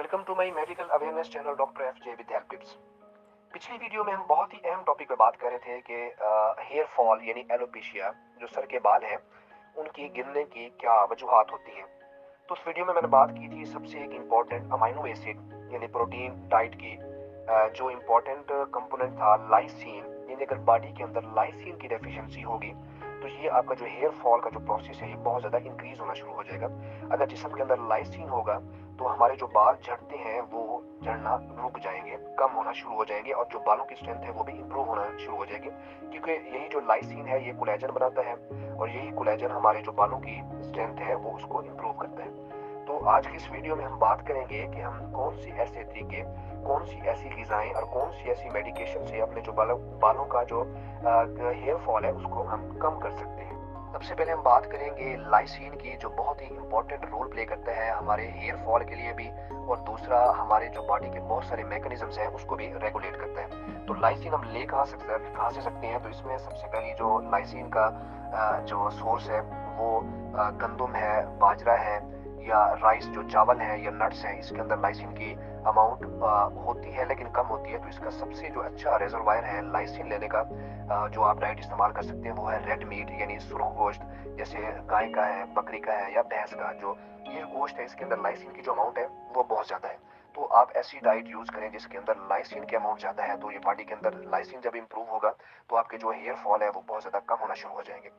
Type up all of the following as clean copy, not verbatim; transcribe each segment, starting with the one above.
Welcome to my medical awareness channel doctor F J with help tips. पिछली video में हम बहुत ही अहम टॉपिक पे बात कर रहे थे कि हेयर फॉल यानी एलोपेशिया जो सर के बाल हैं उनकी गिरने की क्या वजूहात होती हैं। तो उस वीडियो में मैंने बात की थी सबसे एक इम्पॉर्टेंट अमाइनो एसिड यानी प्रोटीन डाइट की, जो इम्पोर्टेंट कंपोनेंट था लाइसीन, यानी अगर बॉडी के अंदर लाइसीन की डेफिशिएंसी होगी तो ये आपका जो हेयर फॉल का जो प्रोसेस है ये बहुत ज़्यादा इंक्रीज होना शुरू हो जाएगा। अगर जिस्म के अंदर लाइसीन होगा तो हमारे जो बाल झड़ते हैं वो झड़ना रुक जाएंगे, कम होना शुरू हो जाएंगे और जो बालों की स्ट्रेंथ है वो भी इंप्रूव होना शुरू हो जाएगी, क्योंकि यही जो लाइसीन है ये कोलेजन बनाता है और यही कोलेजन हमारे जो बालों की स्ट्रेंथ है वो उसको इंप्रूव करता है। तो आज की इस वीडियो में हम बात करेंगे कि हम कौन सी ऐसे तरीके, कौन सी ऐसी ग़िज़ाएँ और कौन सी ऐसी मेडिकेशन से अपने जो बालों का जो हेयर फॉल है उसको हम कम कर सकते हैं। सबसे पहले हम बात करेंगे लाइसीन की, जो बहुत ही इम्पोर्टेंट रोल प्ले करता है हमारे हेयर फॉल के लिए भी, और दूसरा हमारे जो बॉडी के बहुत सारे मैकेनिज्म्स हैं उसको भी रेगुलेट करता है। तो लाइसीन हम ले कहाँ से सकते हैं, तो इसमें सबसे पहली जो लाइसीन का जो सोर्स है वो गंदम है, बाजरा है या राइस जो चावल है या नट्स हैं, इसके अंदर लाइसीन की अमाउंट होती है लेकिन कम होती है। तो इसका सबसे जो अच्छा रिजर्वायर है लाइसीन लेने का, जो आप डाइट इस्तेमाल कर सकते हैं वो है रेड मीट यानी सुरख गोश्त, जैसे गाय का है, बकरी का है या भैंस का। जो ये गोश्त है इसके अंदर लाइसीन की जो अमाउंट है वो बहुत ज़्यादा है। तो आप ऐसी डाइट यूज़ करें जिसके अंदर लाइसीन की अमाउंट ज़्यादा है, तो ये बॉडी के अंदर लाइसीन जब इंप्रूव होगा तो आपके जो हेयर फॉल है वो बहुत ज़्यादा कम होना शुरू हो जाएंगे।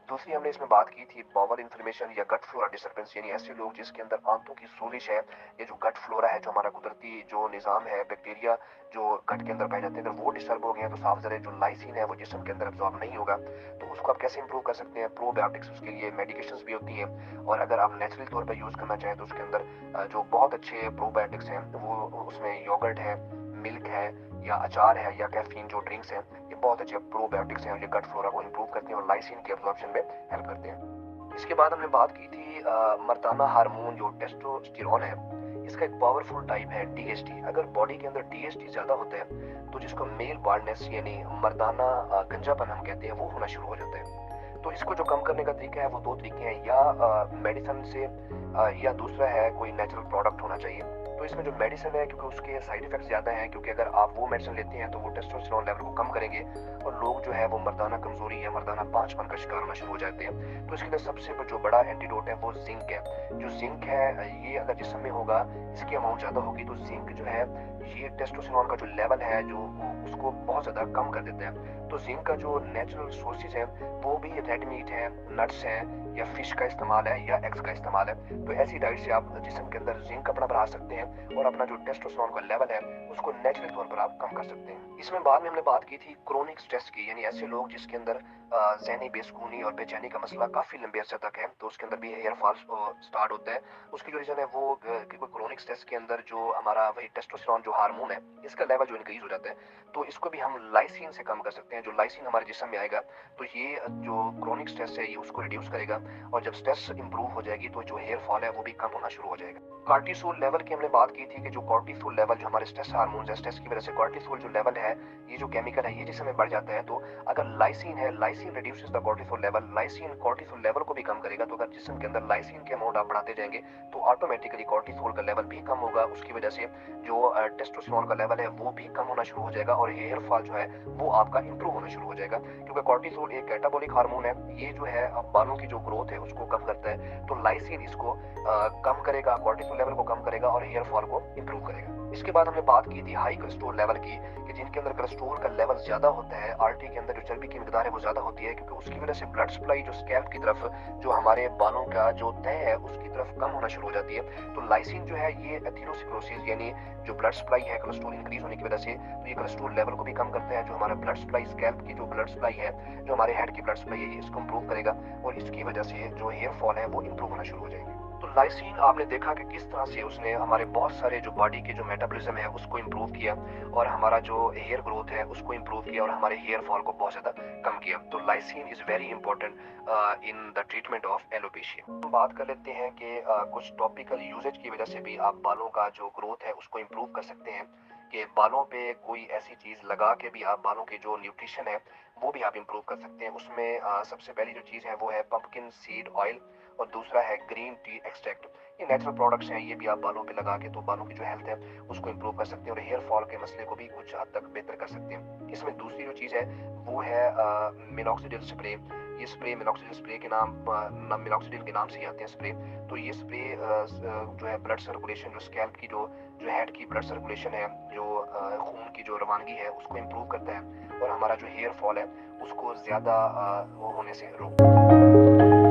दूसरी हमने इसमें बात की थी बाउल इन्फ्लेमेशन या गट फ्लोरा डिस्टर्बेंस, यानी ऐसे लोग जिसके अंदर आंतों की सोजिश है, ये जो गट फ्लोरा है, जो हमारा कुदरती जो निज़ाम है, बैक्टीरिया जो गट के अंदर पाए जाते हैं, अगर वो डिस्टर्ब हो गए हैं तो साफ ज़रा जो लाइसीन है वो जिस्म के अंदर अब्जॉर्ब नहीं होगा। तो उसको आप कैसे इंप्रूव कर सकते हैं? प्रोबायोटिक्स, उसके लिए मेडिकेशंस भी होती हैं, और अगर आप नेचुरल तौर पर यूज़ करना चाहें तो उसके अंदर जो बहुत अच्छे प्रोबायोटिक्स हैं वो उसमें योगर्ट है, मिल्क है या अचार है या कैफीन जो ड्रिंक्स हैं, ये बहुत अच्छे प्रोबायोटिक्स हैं और ये गट फ्लोरा को इंप्रूव करते हैं और लाइसीन के अब्जॉर्प्शन में हेल्प करते हैं। इसके बाद हमने बात की थी मर्दाना हार्मोन जो टेस्टोस्टेरोन है, इसका एक पावरफुल टाइप है डीएचटी। अगर बॉडी के अंदर डीएचटी ज़्यादा होता है तो जिसको मेल बाल्डनेस यानी मर्दाना गंजापन हम कहते हैं वो होना शुरू हो जाता है। तो इसको जो कम करने का तरीका है वो दो तरीके हैं, या मेडिसिन से या दूसरा है कोई नेचुरल प्रोडक्ट होना चाहिए। तो इसमें जो मेडिसिन है, क्योंकि उसके साइड इफेक्ट्स ज़्यादा हैं, क्योंकि अगर आप वो मेडिसिन लेते हैं तो वो टेस्टोस्टेरोन लेवल को कम करेंगे और लोग जो है वो मर्दाना कमजोरी या मर्दाना पांचपन का शिकार होना शुरू हो जाते हैं। तो इसके लिए सबसे जो बड़ा एंटीडोट है वो जिंक है। जो जिंक है ये अगर जिस्म में होगा, इसकी अमाउंट ज़्यादा होगी तो जिंक जो है ये टेस्टोस्टेरोन का जो लेवल है जो उसको बहुत ज़्यादा कम कर देता है। तो जिंक का जो नेचुरल सोर्सेज है वो भी रेड मीट है, नट्स है या फिश का इस्तेमाल है या एग्स का इस्तेमाल है। तो ऐसी डाइट से आप जिस्म के अंदर जिंक अपना बढ़ा सकते हैं और अपना जो टेस्टोस्टेरोन का लेवल है उसको नेचुरल तौर पर आप कम कर सकते हैं। इसमें बाद में हमने बात की थी क्रोनिक स्ट्रेस की, यानी ऐसे लोग जिसके अंदर ज़हनी बेसुकूनी और बेचैनी का मसला काफ़ी लंबे अरसे तक है, तो उसके अंदर भी हेयर फॉल स्टार्ट होता है। उसकी जो रीज़न है वो कि कोई क्रोनिक स्ट्रेस के अंदर जो हमारा वही टेस्टोस्टेरोन जो हार्मोन है इसका लेवल जो इंक्रीज हो जाता है, तो इसको भी हम लाइसीन से कम कर सकते हैं। जो लाइसीन हमारे जिस्म में आएगा तो ये जो क्रोनिक स्ट्रेस है ये उसको रिड्यूस करेगा, और जब स्ट्रेस इंप्रूव हो जाएगी तो जो हेयर फॉल है वो भी कम होना शुरू हो जाएगा। कॉर्टिसोल लेवल की हमने बात की थी कि जो कॉर्टिसोल लेवल जो हमारे स्ट्रेस हार्मोन है, स्ट्रेस की वजह से कॉर्टिसोल जो लेवल है, ये जो केमिकल है ये जिसमें बढ़ जाता है। तो अगर लाइसीन है, lysine reduces the cortisol level, lysine cortisol level को भी कम करेगा। तो अगर जिस्म के अंदर लाइसीन के अमाउंट आप बढ़ाते जाएंगे तो ऑटोमेटिकली कॉर्टिसोल का लेवल भी कम होगा, उसकी वजह से जो टेस्टोस्टेरोन का लेवल है वो भी कम होना शुरू हो जाएगा और हेयर फॉल जो है वो आपका इंप्रूव होना शुरू हो जाएगा, क्योंकि कॉर्टिसोल एक कैटाबॉलिक हार्मोन है। ये जो है बालों की जो ग्रोथ है उसको कम करता है, तो लाइसीन इसको कम करेगा, कॉर्टिसोल लेवल को कम करेगा और हेयर फॉल को इंप्रूव करेगा। इसके बाद हमने बात की थी हाई कोलेस्ट्रॉल लेवल की, कि जिनके अंदर कोलेस्ट्रॉल का लेवल ज्यादा होता है, आर्टरी के अंदर जो चर्बी की मिकदार है वो ज्यादा होती है, क्योंकि उसकी वजह से ब्लड सप्लाई जो स्कैल्प की तरफ, जो हमारे बालों का जो तह है उसकी तरफ कम होना शुरू हो जाती है। तो लाइसीन जो है ये एथेरोस्क्लेरोसिस यानी जो ब्लड सप्लाई है कोलेस्ट्रॉल इंक्रीज होने की वजह से, तो ये कोलेस्ट्रॉल लेवल को भी कम करता है। जो हमारा ब्लड सप्लाई स्कैल्प की जो ब्लड सप्लाई है, जो हमारे हेड की ब्लड सप्लाई है, ये इसको इंप्रूव करेगा और इसकी वजह से जो हेयर फॉल है वो इंप्रूव होना शुरू हो जाएगी। तो लाइसीन आपने देखा कि किस तरह से उसने हमारे बहुत सारे जो बॉडी के जो मेटाबॉलिज्म है उसको इंप्रूव किया और हमारा जो हेयर ग्रोथ है उसको इंप्रूव किया और हमारे हेयर फॉल को बहुत ज्यादा कम किया। तो lysine is very important in the treatment of alopecia. हम बात कर लेते हैं कि कुछ टॉपिकल यूजेज की वजह से भी आप बालों का जो ग्रोथ है उसको इंप्रूव कर सकते हैं, कि बालों पे कोई ऐसी चीज लगा के भी आप बालों के जो न्यूट्रिशन है वो भी आप इंप्रूव कर सकते हैं। उसमें सबसे पहली जो चीज है वो है पंपकिन सीड ऑयल और दूसरा है ग्रीन टी एक्सट्रैक्ट। ये नेचुरल प्रोडक्ट्स हैं, ये भी आप बालों पे लगा के तो बालों की जो हेल्थ है उसको इम्प्रूव कर सकते हैं और हेयर फॉल के मसले को भी कुछ हद तक बेहतर कर सकते हैं। इसमें दूसरी जो चीज़ है वो है मिनॉक्सिडिल स्प्रे। ये स्प्रे मिनॉक्सिडिल स्प्रे के मिनॉक्सिडिल के नाम से ही आते हैं स्प्रे। तो ये स्प्रे जो है ब्लड सर्कुलेशन, जो स्कैल्प की जो हेड की ब्लड सर्कुलेशन है, जो खून की जो रवानगी है उसको इम्प्रूव करता है और हमारा जो हेयर फॉल है उसको ज़्यादा वो होने से रोकता है।